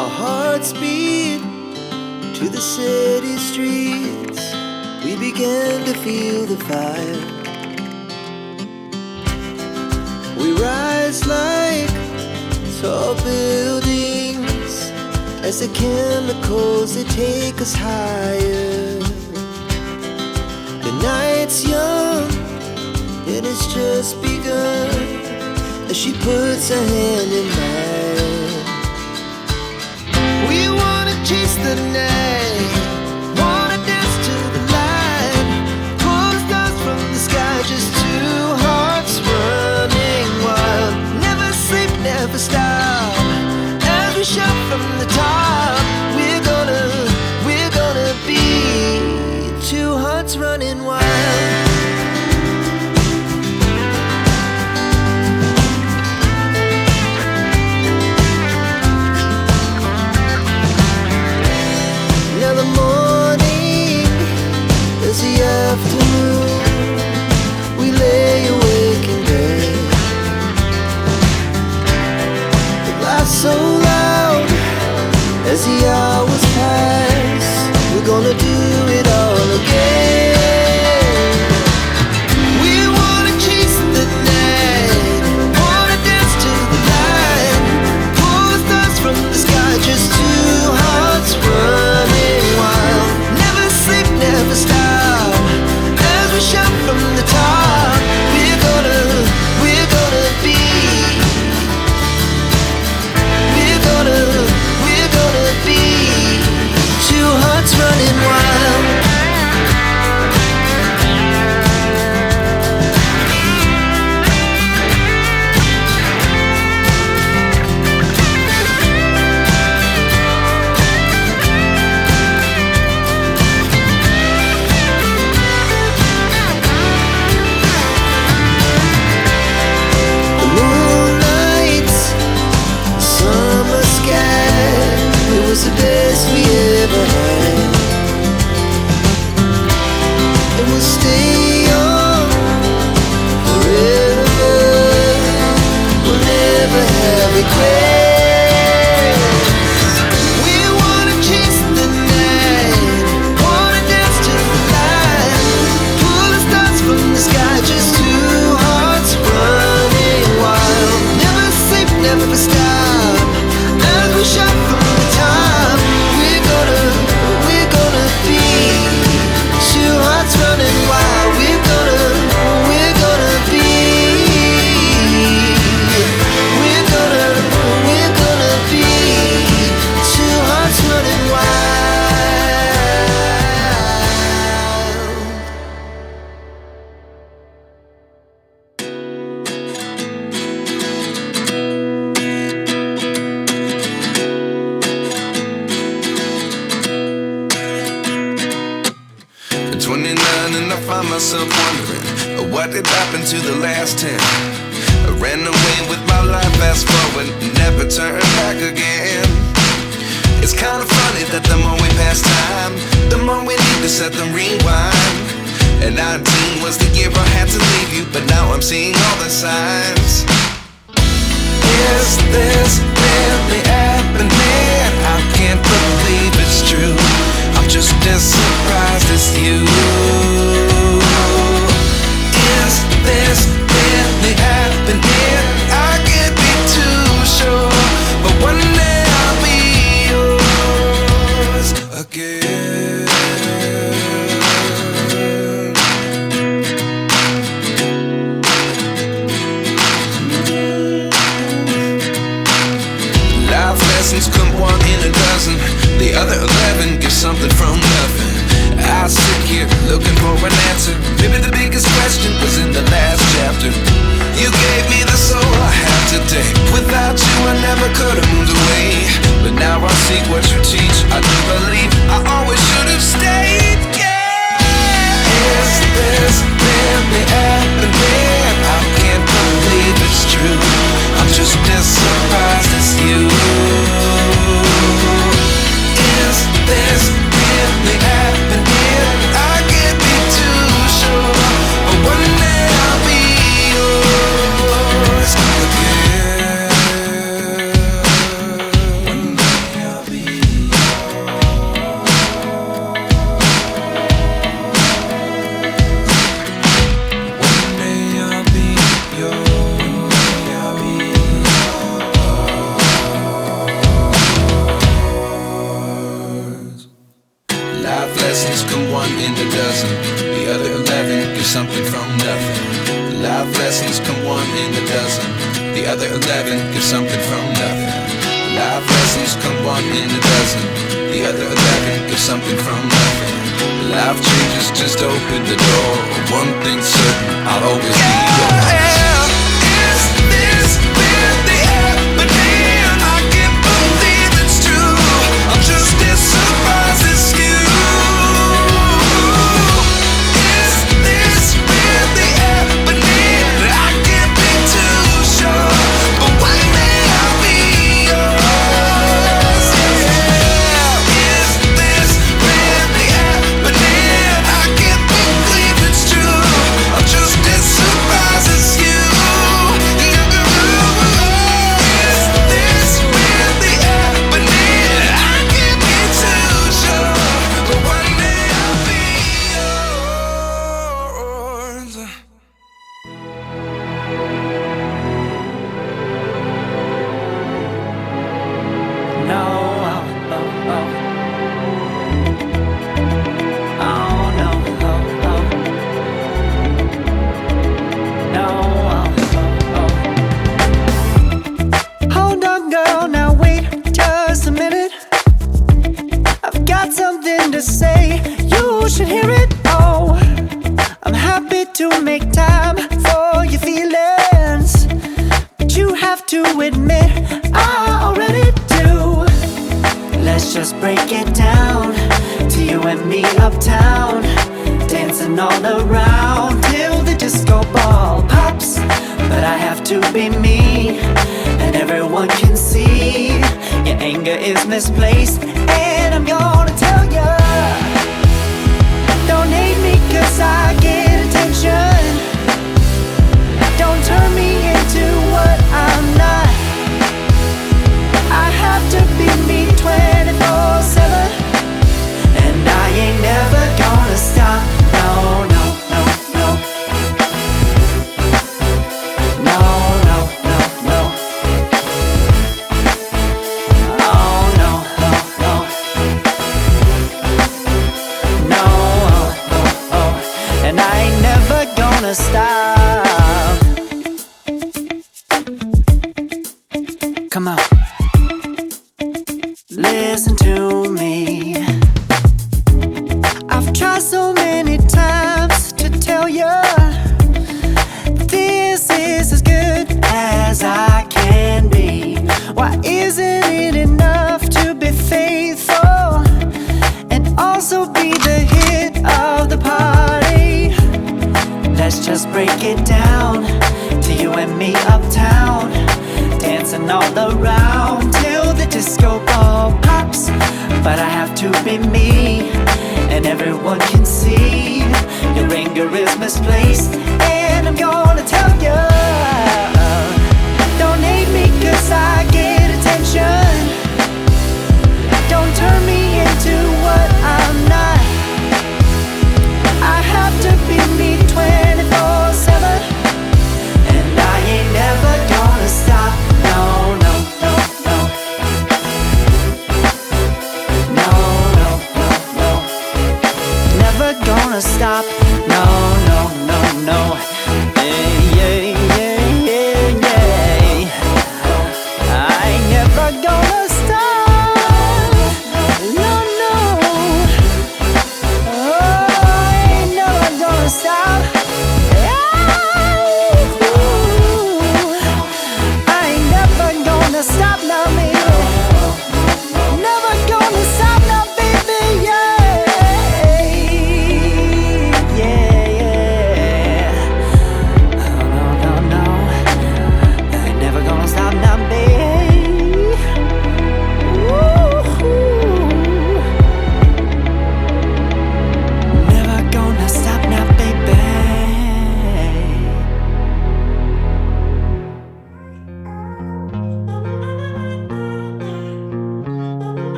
Our hearts beat to the city streets. We began to feel the fire. We rise like tall buildings as the chemicals, they take us higher. The night's young and it's just begun as she puts her hand in mine. We wanna chase the night, wanna dance to the light, pull the stars from the sky, just two hearts running wild. Never sleep, never stop, as we shout from the top. We're gonna be two hearts running wild. Now the morning is the afternoon. We lay awake in bed. The laughs so loud as the hours pass. We're gonna do it all again. We wanna chase the night, wanna dance to the light, pull the stars from the sky, just two hearts running wild. Never sleep, never stop, as we shout from the top. We're gonna be. We're gonna be two hearts running wild. The moonlight, summer sky, it was the best we ever had. And we'll stay young forever. We'll never have regrets. We wanna chase the night, wanna dance to the light, pull the stars from the sky, just two hearts running wild. Never sleep, never stop, as we shout from the top. We're gonna be two hearts running wild. We're gonna be. We're gonna be two hearts running wild. At 29 and I find myself wondering what did happen to the last 10. I ran away with my life, fast forward, never turn back again. It's kind of funny that the more we pass time, the more we need to set the rewind. And 19 was the year I had to leave you, but now I'm seeing all the signs. Is this really happening? I can't believe it's true. I'm just as surprised as you. Is this really happening? I can't be too sure, but one day I'll be yours again. Life lessons come one in a dozen. The other 11 give something from nothing. I sit here looking for an answer. Maybe the biggest question was in the last chapter. You gave me the soul I have today. Without you I never could have moved away. But now I see what you teach. I do believe I always should have stayed. Yeah. Is this really happening? I can't believe it's true. I'm just as surprised as you. Is this really happening? I can't be too sure, but one day I'll be yours again. One day I'll lessons come one in a dozen. The other 11 give something from nothing. Life lessons come one in a dozen. The other 11 give something from nothing. Life lessons come one in a dozen. The other 11 give something from nothing. Life changes just open the door. One thing's certain, I'll always be yours. Is this really happening? I can't believe it's true. I'm just as surprised as you. Is this really happening? I can't be too sure, but one day I'll be yours. Is this really happening? I can't believe it's true. I'm just as surprised as you. Is this really happening? I can't be too sure, but one day I'll be yours. No, oh, oh, oh. Oh, no, oh, oh. No, oh, oh, oh. Hold on, girl, now wait just a minute. I've got something to say, you should hear it. Oh, I'm happy to make time for your feelings, but you have to admit I already do. Let's just break it down to you and me uptown, dancing all around till the disco ball pops. But I have to be me, and everyone can see your anger is misplaced, and I'm gonna tell ya, don't hate me 'cause I get attention. Don't turn me into what I'm not. I have to be me 24/7, and I ain't never gonna stop. No, no, no, no. No, no, no, no. Oh, no, no, no. No, oh, oh, oh. And I ain't never gonna stop. Come on. Listen to me. I've tried so many times to tell you this is as good as I can be. Why isn't it enough to be faithful and also be the hit of the party? Let's just break it down to you and me uptown, dancing all around